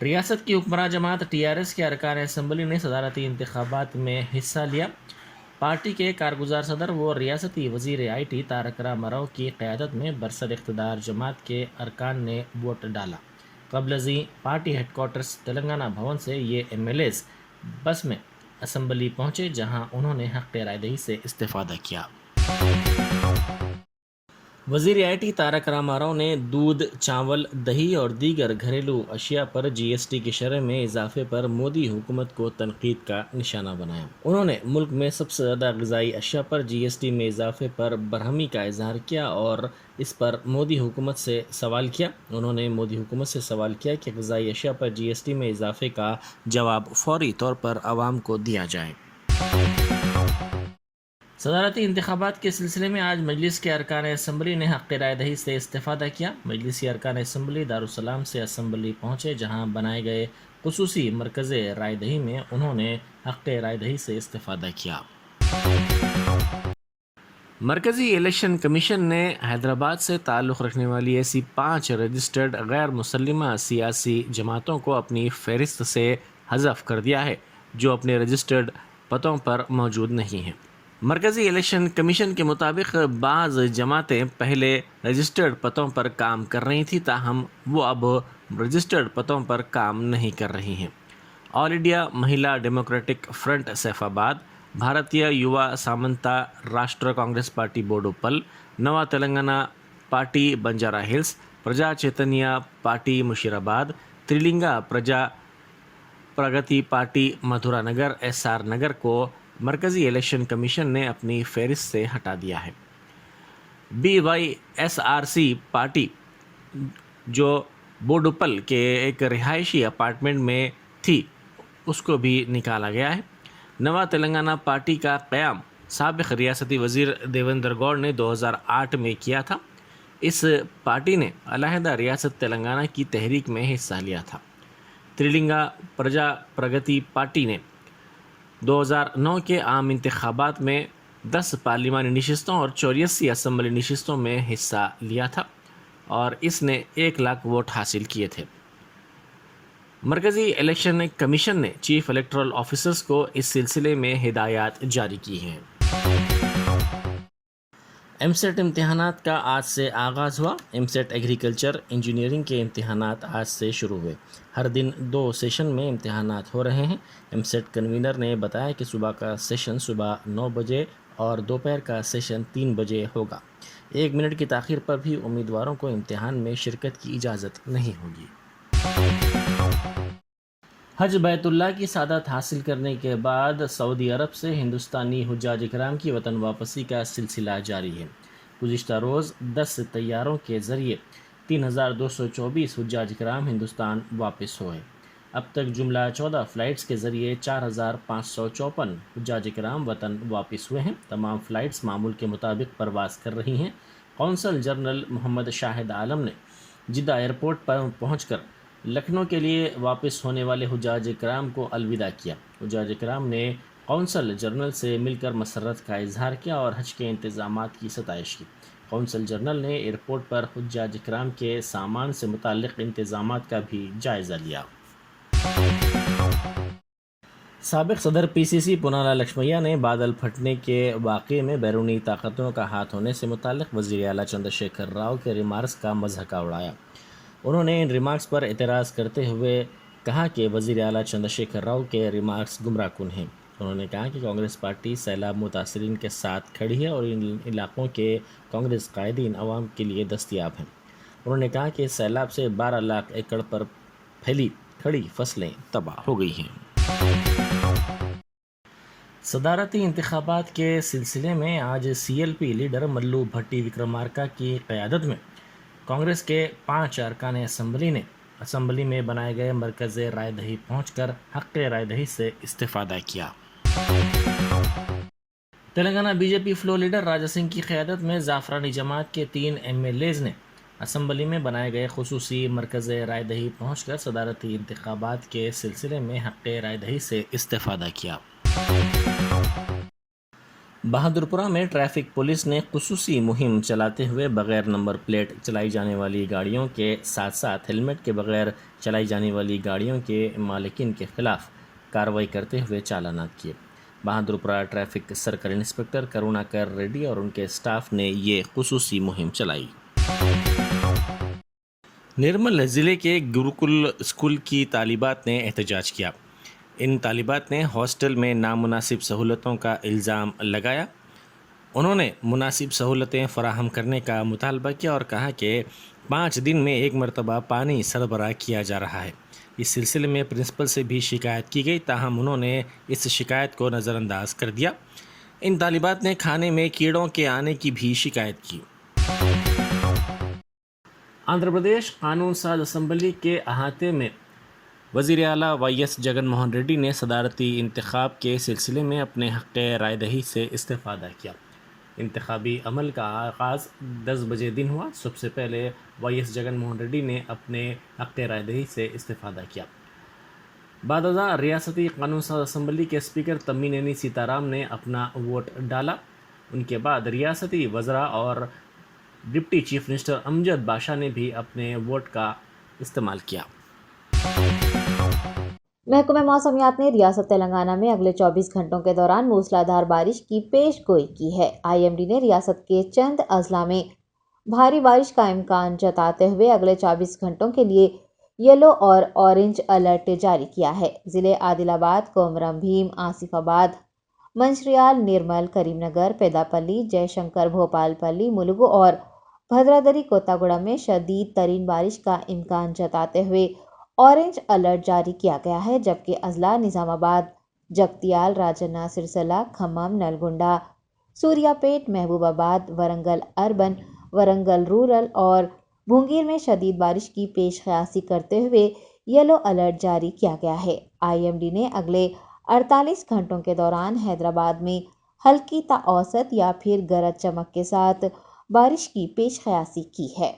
ریاست کی حکمراں جماعت TRS کے ارکان اسمبلی نے صدارتی انتخابات میں حصہ لیا۔ پارٹی کے کارگزار صدر و ریاستی وزیر IT تارک راما راؤ کی قیادت میں برسر اقتدار جماعت کے ارکان نے ووٹ ڈالا۔ قبل ازیں پارٹی ہیڈ کوارٹرز تلنگانہ بھون سے یہ MLAs بس میں اسمبلی پہنچے، جہاں انہوں نے حق رائے دہی سے استفادہ کیا۔ وزیر IT تارک راما راؤ نے دودھ، چاول، دہی اور دیگر گھریلو اشیاء پر GST کی شرح میں اضافے پر مودی حکومت کو تنقید کا نشانہ بنایا۔ انہوں نے ملک میں سب سے زیادہ غذائی اشیاء پر GST میں اضافے پر برہمی کا اظہار کیا اور اس پر مودی حکومت سے سوال کیا۔ انہوں نے مودی حکومت سے سوال کیا کہ غذائی اشیاء پر GST میں اضافے کا جواب فوری طور پر عوام کو دیا جائے۔ صدارتی انتخابات کے سلسلے میں آج مجلس کے ارکان اسمبلی نے حق رائے دہی سے استفادہ کیا۔ مجلسی ارکان اسمبلی دارالسلام سے اسمبلی پہنچے، جہاں بنائے گئے خصوصی مرکز رائے دہی میں انہوں نے حق رائے دہی سے استفادہ کیا۔ مرکزی الیکشن کمیشن نے حیدرآباد سے تعلق رکھنے والی ایسی 5 رجسٹرڈ غیر مسلمہ سیاسی جماعتوں کو اپنی فہرست سے حذف کر دیا ہے، جو اپنے رجسٹرڈ پتوں پر موجود نہیں ہیں۔ مرکزی الیکشن کمیشن کے مطابق بعض جماعتیں پہلے رجسٹرڈ پتوں پر کام کر رہی تھیں، تاہم وہ اب رجسٹرڈ پتوں پر کام نہیں کر رہی ہیں۔ آل انڈیا مہیلا ڈیموکریٹک فرنٹ سیف آباد، بھارتیہ یووا سامنتا راشٹر کانگریس پارٹی بوڈوپل، نوا تلنگانہ پارٹی بنجارا ہلز، پرجا چیتنیہ پارٹی مشیرآباد، تریلنگا پرجا پرگتی پارٹی مدھورا نگر SR نگر کو مرکزی الیکشن کمیشن نے اپنی فہرست سے ہٹا دیا ہے۔ BYSRC پارٹی جو بوڈوپل کے ایک رہائشی اپارٹمنٹ میں تھی، اس کو بھی نکالا گیا ہے۔ نوا تلنگانہ پارٹی کا قیام سابق ریاستی وزیر دیویندر گوڑ نے 2008 میں کیا تھا۔ اس پارٹی نے علیحدہ ریاست تلنگانہ کی تحریک میں حصہ لیا تھا۔ تریلنگا پرجا پرگتی پارٹی نے 2009 کے عام انتخابات میں 10 پارلیمانی نشستوں اور 84 اسمبلی نشستوں میں حصہ لیا تھا اور اس نے 1 لاکھ ووٹ حاصل کیے تھے۔ مرکزی الیکشن کمیشن نے چیف الیکٹورل آفیسرز کو اس سلسلے میں ہدایات جاری کی ہیں۔ MSET امتحانات کا آج سے آغاز ہوا۔ MSET ایگریکلچر انجینئرنگ کے امتحانات آج سے شروع ہوئے۔ ہر دن 2 سیشن میں امتحانات ہو رہے ہیں۔ MSET کنوینر نے بتایا کہ صبح کا سیشن صبح 9 بجے اور دوپہر کا سیشن 3 بجے ہوگا۔ 1 منٹ کی تاخیر پر بھی امیدواروں کو امتحان میں شرکت کی اجازت نہیں ہوگی۔ حج بیت اللہ کی سعادت حاصل کرنے کے بعد سعودی عرب سے ہندوستانی حجاج کرام کی وطن واپسی کا سلسلہ جاری ہے۔ گزشتہ روز 10 طیاروں کے ذریعے 3224 حجاج کرام ہندوستان واپس ہوئے۔ اب تک جملہ 14 فلائٹس کے ذریعے 4554 حجاج کرام وطن واپس ہوئے ہیں۔ تمام فلائٹس معمول کے مطابق پرواز کر رہی ہیں۔ قونصل جنرل محمد شاہد عالم نے جدہ ایئرپورٹ پر پہنچ کر لکھنؤ کے لیے واپس ہونے والے حجاج کرام کو الوداع کیا۔ حجاج کرام نے قونصل جنرل سے مل کر مسرت کا اظہار کیا اور حج کے انتظامات کی ستائش کی۔ قونصل جنرل نے ایئرپورٹ پر حجاج کرام کے سامان سے متعلق انتظامات کا بھی جائزہ لیا۔ سابق صدر PCC پونالا لکشمیا نے بادل پھٹنے کے واقعے میں بیرونی طاقتوں کا ہاتھ ہونے سے متعلق وزیر اعلیٰ چندر شیکھر راؤ کے ریمارکس کا مضحکہ اڑایا۔ انہوں نے ان ریمارکس پر اعتراض کرتے ہوئے کہا کہ وزیر اعلیٰ چندر شیکھر راؤ کے ریمارکس گمراہ کن ہیں۔ انہوں نے کہا کہ کانگریس پارٹی سیلاب متاثرین کے ساتھ کھڑی ہے اور ان علاقوں کے کانگریس قائدین عوام کے لیے دستیاب ہیں۔ انہوں نے کہا کہ سیلاب سے 12 لاکھ ایکڑ پر پھیلی کھڑی فصلیں تباہ ہو گئی ہیں۔ صدارتی انتخابات کے سلسلے میں آج CLP لیڈر ملو بھٹی وکرمارکا کی قیادت میں کانگریس کے 5 ارکان اسمبلی نے اسمبلی میں بنائے گئے مرکز رائے دہی پہنچ کر حق رائے دہی سے استفادہ کیا۔ تلنگانہ BJP فلور لیڈر راجا سنگھ کی قیادت میں زعفرانی جماعت کے 3 MLAs نے اسمبلی میں بنائے گئے خصوصی مرکز رائے دہی پہنچ کر صدارتی انتخابات کے سلسلے میں حق رائے دہی سے استفادہ کیا۔ بہادرپورہ میں ٹریفک پولیس نے خصوصی مہم چلاتے ہوئے بغیر نمبر پلیٹ چلائی جانے والی گاڑیوں کے ساتھ ساتھ ہیلمٹ کے بغیر چلائی جانے والی گاڑیوں کے مالکین کے خلاف کارروائی کرتے ہوئے چالانات کیے۔ Bahadurpura traffic circle inspector کروناکر ready اور ان کے اسٹاف نے یہ خصوصی مہم چلائی۔ نرمل ضلع کے گروکل اسکول کی طالبات نے احتجاج کیا۔ ان طالبات نے ہاسٹل میں نامناسب سہولتوں کا الزام لگایا۔ انہوں نے مناسب سہولتیں فراہم کرنے کا مطالبہ کیا اور کہا کہ 5 دن میں 1 مرتبہ پانی سربراہ کیا جا رہا ہے۔ اس سلسلے میں پرنسپل سے بھی شکایت کی گئی، تاہم انہوں نے اس شکایت کو نظر انداز کر دیا۔ ان طالبات نے کھانے میں کیڑوں کے آنے کی بھی شکایت کی۔ آندھرا پردیش قانون ساز اسمبلی کے احاطے میں وزیر اعلیٰ وائی ایس جگن موہن ریڈی نے صدارتی انتخاب کے سلسلے میں اپنے حق رائے دہی سے استفادہ کیا۔ انتخابی عمل کا آغاز 10 بجے دن ہوا۔ سب سے پہلے وائی ایس جگن موہن ریڈی نے اپنے حق رائے دہی سے استفادہ کیا۔ بعد ازاں ریاستی قانون ساز اسمبلی کے اسپیکر تمی نینی سیتارام نے اپنا ووٹ ڈالا۔ ان کے بعد ریاستی وزراء اور ڈپٹی چیف منسٹر امجد باشا نے بھی اپنے ووٹ کا استعمال کیا۔ محکمہ موسمیات نے ریاست تلنگانہ میں اگلے 24 گھنٹوں کے دوران موسلادھار بارش کی پیش گوئی کی ہے۔ آئی ایم ڈی نے ریاست کے چند اضلاع میں بھاری بارش کا امکان جتاتے ہوئے اگلے 24 گھنٹوں کے لیے یلو اور اورنج الرٹ جاری کیا ہے۔ ضلع عادل آباد، کومرم بھیم، آصف آباد، منچریال، نرمل، کریم نگر، پیدا پلی، جے شنکر، بھوپال پلی، ملگو اور بھدرادری کوتاگوڑا میں شدید ترین بارش کا امکان جتاتے ہوئے اورنج الرٹ جاری کیا گیا ہے، جبکہ اضلاع نظام آباد، جگتیال، راجنا سرسلہ، کھمم، نلگنڈا، سوریا پیٹ، محبوب آباد، ورنگل اربن، ورنگل رورل اور بھونگیر میں شدید بارش کی پیش قیاسی کرتے ہوئے یلو الرٹ جاری کیا گیا ہے۔ آئی ایم ڈی نے اگلے 48 گھنٹوں کے دوران حیدرآباد میں ہلکی تا اوسط یا پھر گرج چمک کے ساتھ بارش کی پیش قیاسی کی ہے۔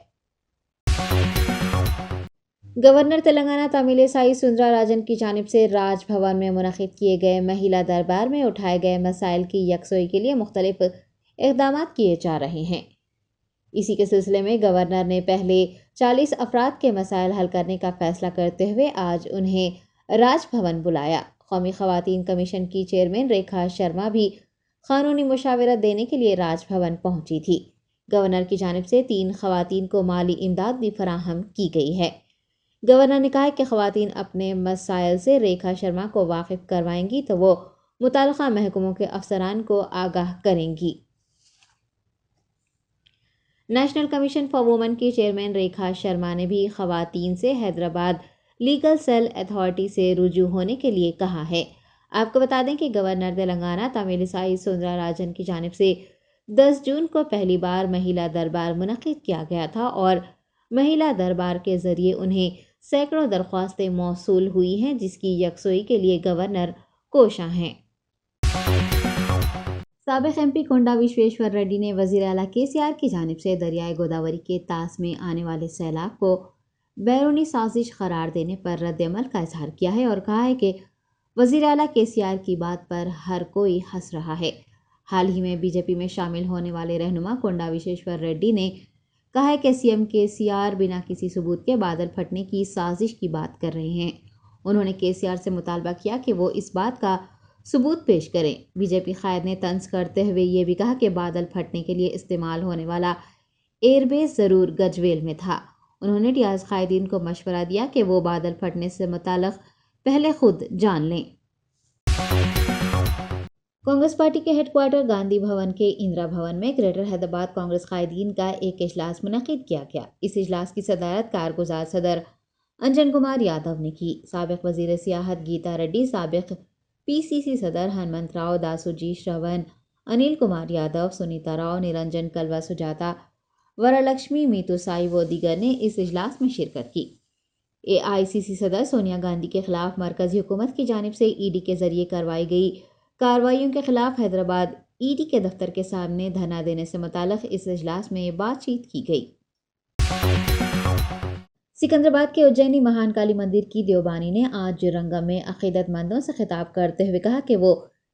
گورنر تلنگانہ تمیلیسائی سوندرا راجن کی جانب سے راج بھون میں منعقد کیے گئے مہیلا دربار میں اٹھائے گئے مسائل کی یکسوئی کے لیے مختلف اقدامات کیے جا رہے ہیں۔ اسی کے سلسلے میں گورنر نے پہلے 40 افراد کے مسائل حل کرنے کا فیصلہ کرتے ہوئے آج انہیں راج بھون بلایا۔ قومی خواتین کمیشن کی چیئرمین ریکھا شرما بھی قانونی مشاورت دینے کے لیے راج بھون پہنچی تھی۔ گورنر کی جانب سے 3 خواتین کو مالی امداد بھی فراہم کی گئی ہے۔ گورنر نے کہا کہ خواتین اپنے مسائل سے ریکھا شرما کو واقف کروائیں گی تو وہ متعلقہ محکموں کے افسران کو آگاہ کریں گی۔ نیشنل کمیشن فار وومن کی چیئرمین ریکھا شرما نے بھی خواتین سے حیدرآباد لیگل سیل اتھارٹی سے رجوع ہونے کے لیے کہا ہے۔ آپ کو بتا دیں کہ گورنر تلنگانہ تمیلیسائی سوندرا راجن کی جانب سے 10 جون کو پہلی بار مہیلا دربار منعقد کیا گیا تھا اور مہیلا دربار کے ذریعے انہیں سینکڑوں درخواستیں موصول ہوئی ہیں، جس کی یکسوئی کے لیے گورنر کوشاں ہیں۔ سابق ایم پی کونڈا وشویشور ریڈی نے وزیر اعلیٰ کے سی آر کی جانب سے دریائے گوداوری کے طاس میں آنے والے سیلاب کو بیرونی سازش قرار دینے پر رد عمل کا اظہار کیا ہے اور کہا ہے کہ وزیر اعلیٰ کے سی آر کی بات پر ہر کوئی ہنس رہا ہے۔ حال ہی میں بی جے پی میں شامل ہونے والے رہنما کونڈا وشویشور ریڈی نے کہا ہے کہ سی ایم کے سی آر بنا کسی ثبوت کے بادل پھٹنے کی سازش کی بات کر رہے ہیں۔ انہوں نے کے سی آر سے مطالبہ کیا کہ وہ اس بات کا ثبوت پیش کریں۔ بی جے پی قائد نے طنز کرتے ہوئے یہ بھی کہا کہ بادل پھٹنے کے لیے استعمال ہونے والا ایئر بیس ضرور گجویل میں تھا۔ انہوں نے ریاض قائدین کو مشورہ دیا کہ وہ بادل پھٹنے سے متعلق پہلے خود جان لیں۔ کانگریس پارٹی کے ہیڈ کوارٹر گاندھی بھون کے اندرا بھون میں گریٹر حیدرآباد کانگریس قائدین کا ایک اجلاس منعقد کیا گیا۔ اس اجلاس کی صدارت کارگزار صدر انجن کمار یادو نے کی۔ سابق وزیر سیاحت گیتا ریڈی، سابق پی سی سی صدر ہنمنت راؤ، داسو جی شرون، انل کمار یادو، سنیتا راؤ، نرنجن کلوا سجاتا، ورالکشمی میتو سائی و دیگر نے اس اجلاس میں شرکت کی۔ اے آئی سی سی صدر سونیا گاندھی کے خلاف مرکزی حکومت کی جانب سے ای ڈی کے ذریعے کروائی گئی کارروائیوں کے خلاف حیدرآباد ای ڈی کے دفتر کے سامنے دھرنا دینے سے متعلق اس اجلاس میں بات چیت کی گئی۔ سکندرآباد کے اجینی مہان کالی مندر کی دیوبانی نے آج رنگم میں عقیدت مندوں سے خطاب کرتے ہوئے کہا کہ وہ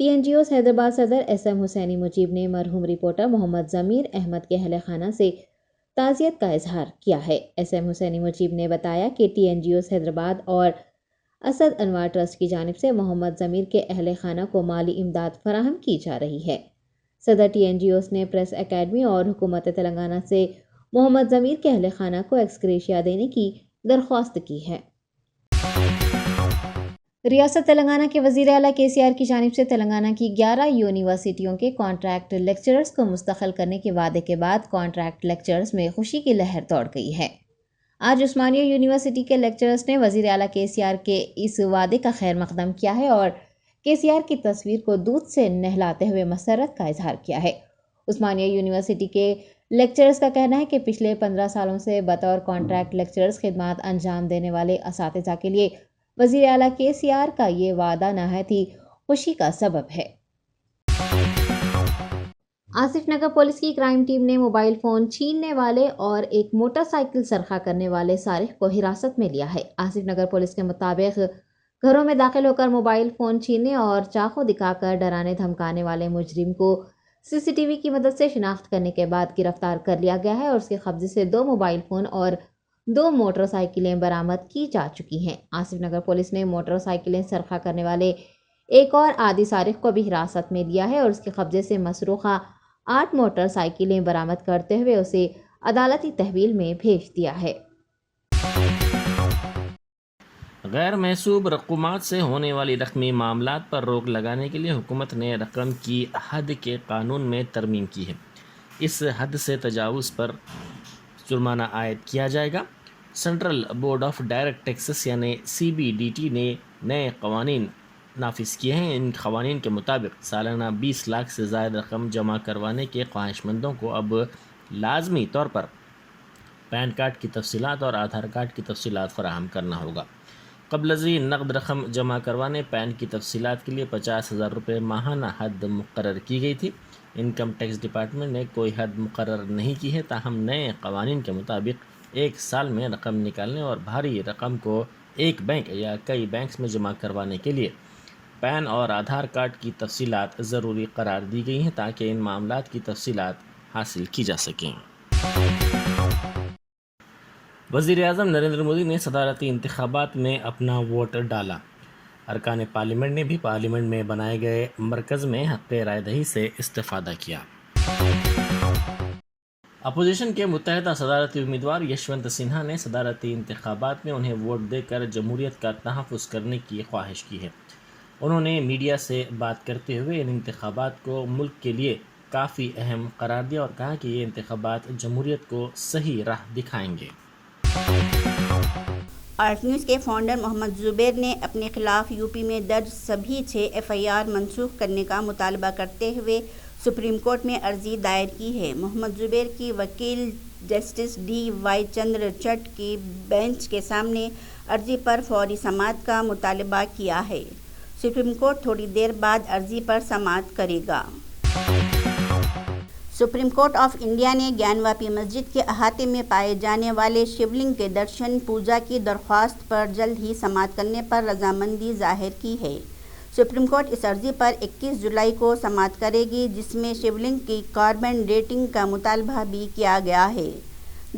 TNGOs حیدرآباد صدر SM حسینی مجیب نے مرحوم رپورٹر محمد ضمیر احمد کے اہل خانہ سے تعزیت کا اظہار کیا ہے۔ SM حسینی مجیب نے بتایا کہ TNGOs حیدرآباد اور اسد انوار ٹرسٹ کی جانب سے محمد ضمیر کے اہل خانہ کو مالی امداد فراہم کی جا رہی ہے۔ صدر TNGOs نے پریس اکیڈمی اور حکومت تلنگانہ سے محمد ضمیر کے اہل خانہ کو ایکسگریشیا دینے کی درخواست کی ہے۔ ریاست تلنگانہ کے وزیر اعلیٰ KCR کی جانب سے تلنگانہ کی 11 یونیورسٹیوں کے کانٹریکٹ لیکچررز کو مستقل کرنے کے وعدے کے بعد کانٹریکٹ لیکچررز میں خوشی کی لہر دوڑ گئی ہے۔ آج عثمانیہ یونیورسٹی کے لیکچررز نے وزیر اعلیٰ KCR کے اس وعدے کا خیر مقدم کیا ہے اور KCR کی تصویر کو دودھ سے نہلاتے ہوئے مسرت کا اظہار کیا ہے۔ عثمانیہ یونیورسٹی کے لیکچررز کا کہنا ہے کہ پچھلے 15 سالوں سے بطور کانٹریکٹ لیکچررز خدمات انجام دینے والے اساتذہ کے لیے وزیر اعلیٰ KCR کا یہ وعدہ نہایت ہی خوشی کا سبب ہے۔ آصف نگر پولیس کی کرائم ٹیم نے موبائل فون چھیننے والے اور ایک موٹر سائیکل سرقہ کرنے والے سارق کو حراست میں لیا ہے۔ آصف نگر پولیس کے مطابق گھروں میں داخل ہو کر موبائل فون چھیننے اور چاقو دکھا کر ڈرانے دھمکانے والے مجرم کو CCTV کی مدد سے شناخت کرنے کے بعد گرفتار کر لیا گیا ہے اور اس کے قبضے سے 2 موبائل فون اور 2 موٹر سائیکلیں برآمد کی جا چکی ہیں۔ آصف نگر پولیس نے موٹر سائیکلیں سرقہ کرنے والے ایک اور عادی سارق کو بھی حراست میں لیا ہے اور اس کے قبضے سے مسروقہ 8 موٹر سائیکلیں برآمد کرتے ہوئے اسے عدالتی تحویل میں بھیج دیا ہے۔ غیر محسوب رقومات سے ہونے والی رقمی معاملات پر روک لگانے کے لیے حکومت نے رقم کی حد کے قانون میں ترمیم کی ہے۔ اس حد سے تجاوز پر جرمانہ عائد کیا جائے گا۔ Central board of direct taxes یعنی CBDT نے نئے قوانین نافذ کیے ہیں۔ ان قوانین کے مطابق سالانہ 20 لاکھ سے زائد رقم جمع کروانے کے خواہش مندوں کو اب لازمی طور پر پین کارڈ کی تفصیلات اور آدھار کارڈ کی تفصیلات فراہم کرنا ہوگا۔ قبل ازیں نقد رقم جمع کروانے پین کی تفصیلات کے لیے 50,000 روپے ماہانہ حد مقرر کی گئی تھی۔ انکم ٹیکس ڈپارٹمنٹ نے کوئی حد مقرر نہیں کی ہے، تاہم نئے قوانین کے مطابق 1 سال میں رقم نکالنے اور بھاری رقم کو ایک بینک یا کئی بینکس میں جمع کروانے کے لیے پین اور آدھار کارڈ کی تفصیلات ضروری قرار دی گئی ہیں تاکہ ان معاملات کی تفصیلات حاصل کی جا سکیں۔ وزیر اعظم نریندر مودی نے صدارتی انتخابات میں اپنا ووٹ ڈالا۔ ارکان پارلیمنٹ نے بھی پارلیمنٹ میں بنائے گئے مرکز میں حق رائے دہی سے استفادہ کیا۔ اپوزیشن کے متحدہ صدارتی امیدوار یشونت سنہا نے صدارتی انتخابات میں انہیں ووٹ دے کر جمہوریت کا تحفظ کرنے کی خواہش کی ہے۔ انہوں نے میڈیا سے بات کرتے ہوئے ان انتخابات کو ملک کے لیے کافی اہم قرار دیا اور کہا کہ یہ انتخابات جمہوریت کو صحیح راہ دکھائیں گے۔ آرٹ نیوز کے فاؤنڈر محمد زبیر نے اپنے خلاف UP میں درج سبھی 6 FIR منسوخ کرنے کا مطالبہ کرتے ہوئے سپریم کورٹ میں عرضی دائر کی ہے۔ محمد زبیر کی وکیل جسٹس DY چندرچوڈ کی بینچ کے سامنے عرضی پر فوری سماعت کا مطالبہ کیا ہے۔ سپریم کورٹ تھوڑی دیر بعد عرضی پر سماعت کرے گا۔ سپریم کورٹ آف انڈیا نے گیان واپی مسجد کے احاطے میں پائے جانے والے شیولنگ کے درشن پوجا کی درخواست پر جلد ہی سماعت کرنے پر رضامندی ظاہر کی ہے۔ سپریم کورٹ اس عرضی پر 21 جولائی کو سماعت کرے گی جس میں شیولنگ کی کاربن ڈیٹنگ کا مطالبہ بھی کیا گیا ہے۔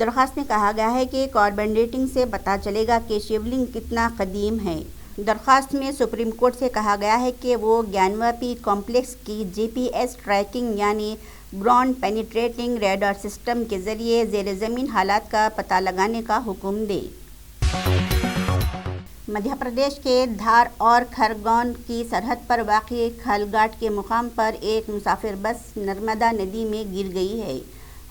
درخواست میں کہا گیا ہے کہ کاربن ڈیٹنگ سے پتہ چلے گا کہ شیولنگ کتنا قدیم ہے۔ درخواست میں سپریم کورٹ سے کہا گیا ہے کہ وہ گیان واپی کمپلیکس کی GPS ٹریکنگ یعنی گراؤنڈ پینیٹریٹنگ ریڈار سسٹم کے ذریعے زیر زمین حالات کا پتہ لگانے کا حکم دے۔ مدھیہ پردیش کے دھار اور کھرگون کی سرحد پر واقع کھل گھاٹ کے مقام پر ایک مسافر بس نرمدا ندی میں گر گئی ہے۔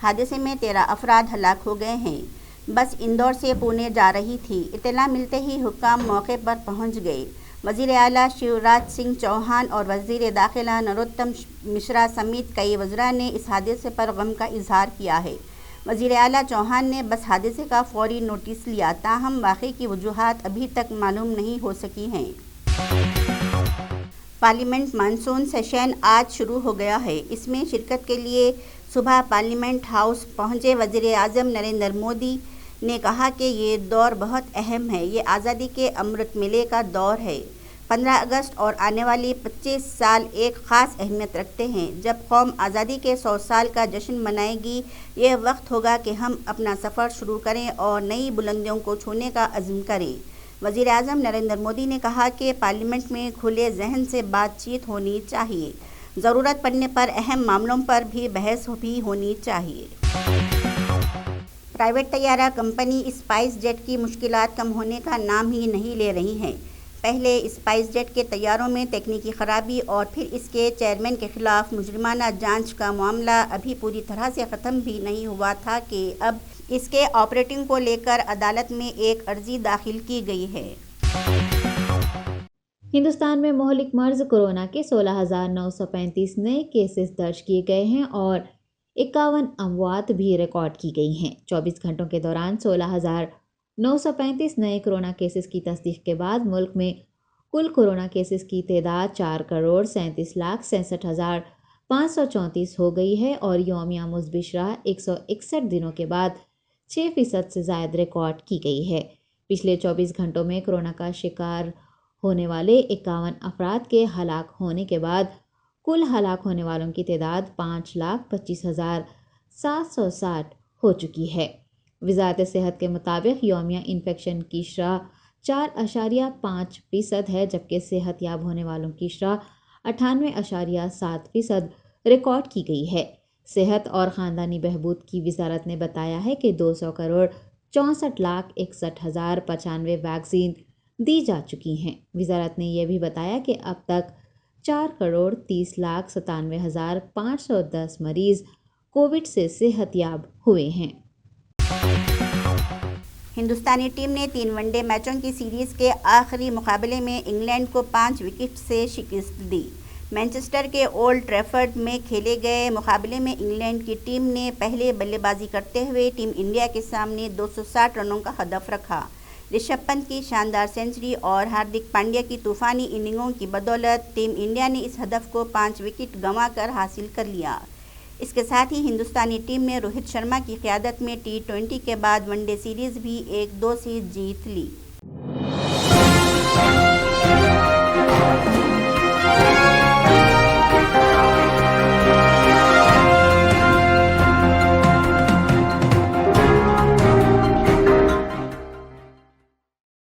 حادثے میں 13 افراد ہلاک ہو گئے ہیں۔ بس اندور سے پونے جا رہی تھی۔ اطلاع ملتے ہی حکام موقع پر پہنچ گئے۔ وزیر اعلیٰ شیوراج سنگھ چوہان اور وزیر داخلہ نروتم مشرا سمیت کئی وزراء نے اس حادثے پر غم کا اظہار کیا ہے۔ وزیر اعلیٰ چوہان نے بس حادثے کا فوری نوٹس لیا، تاہم واقعے کی وجوہات ابھی تک معلوم نہیں ہو سکی ہیں۔ پارلیمنٹ مانسون سیشن آج شروع ہو گیا ہے۔ اس میں شرکت کے لیے صبح پارلیمنٹ ہاؤس پہنچے وزیر اعظم نریندر مودی نے کہا کہ یہ دور بہت اہم ہے، یہ آزادی کے امرت میلے کا دور ہے۔ 15 اگست اور آنے والی 25 سال ایک خاص اہمیت رکھتے ہیں۔ جب قوم آزادی کے 100 سال کا جشن منائے گی، یہ وقت ہوگا کہ ہم اپنا سفر شروع کریں اور نئی بلندیوں کو چھونے کا عزم کریں۔ وزیر اعظم نریندر مودی نے کہا کہ پارلیمنٹ میں کھلے ذہن سے بات چیت ہونی چاہیے، ضرورت پڑنے پر اہم معاملوں پر بھی بحث بھی ہونی چاہیے۔ پرائیویٹ طیارہ کمپنی اسپائس جیٹ کی مشکلات کم ہونے کا نام ہی نہیں لے رہی ہیں۔ پہلے اسپائس جیٹ کے طیاروں میں تکنیکی خرابی اور پھر اس کے چیئرمین کے خلاف مجرمانہ جانچ کا معاملہ ابھی پوری طرح سے ختم بھی نہیں ہوا تھا کہ اب اس کے آپریٹنگ کو لے کر عدالت میں ایک عرضی داخل کی گئی ہے۔ ہندوستان میں مہلک مرض کورونا کے 16,935 نئے کیسز درج کیے گئے ہیں اور 51 اموات بھی ریکارڈ کی گئی ہیں۔ 24 گھنٹوں کے دوران 16,935 نئے کورونا کیسز کی تصدیق کے بعد ملک میں کل کورونا کیسز کی تعداد 4,37,66,534 ہو گئی ہے اور یومیہ مثبت شرح 161 دنوں کے بعد 6% سے زائد ریکارڈ کی گئی ہے۔ پچھلے 24 گھنٹوں میں کورونا کا شکار ہونے والے 51 افراد کے ہلاک ہونے کے بعد کل ہلاک ہونے والوں کی تعداد 5,25,760 ہو چکی ہے۔ وزارت صحت کے مطابق یومیہ انفیکشن کی شرح 4.5% ہے، جبکہ صحت یاب ہونے والوں کی شرح 98.7% ریکارڈ کی گئی ہے۔ صحت اور خاندانی بہبود کی وزارت نے بتایا ہے کہ 200,64,61,095 ویکسین دی جا چکی ہیں۔ وزارت نے یہ بھی بتایا کہ اب تک 4,30,97,510 مریض کووڈ سے صحت یاب ہوئے ہیں۔ ہندوستانی ٹیم نے 3 ون ڈے میچوں کی سیریز کے آخری مقابلے میں انگلینڈ کو 5 وکٹ سے شکست دی۔ مانچسٹر کے اولڈ ٹریفرڈ میں کھیلے گئے مقابلے میں انگلینڈ کی ٹیم نے پہلے بلے بازی کرتے ہوئے ٹیم انڈیا کے سامنے 260 رنوں کا ہدف رکھا۔ رشبھ پنت کی شاندار سنچری اور ہاردک پانڈیا کی طوفانی اننگوں کی بدولت ٹیم انڈیا نے اس ہدف کو 5 وکٹ گنوا کر حاصل کر لیا۔ اس کے ساتھ ہی ہندوستانی ٹیم نے روہت شرما کی قیادت میں T20 کے بعد ون ڈے سیریز بھی 1-2 سے جیت لی۔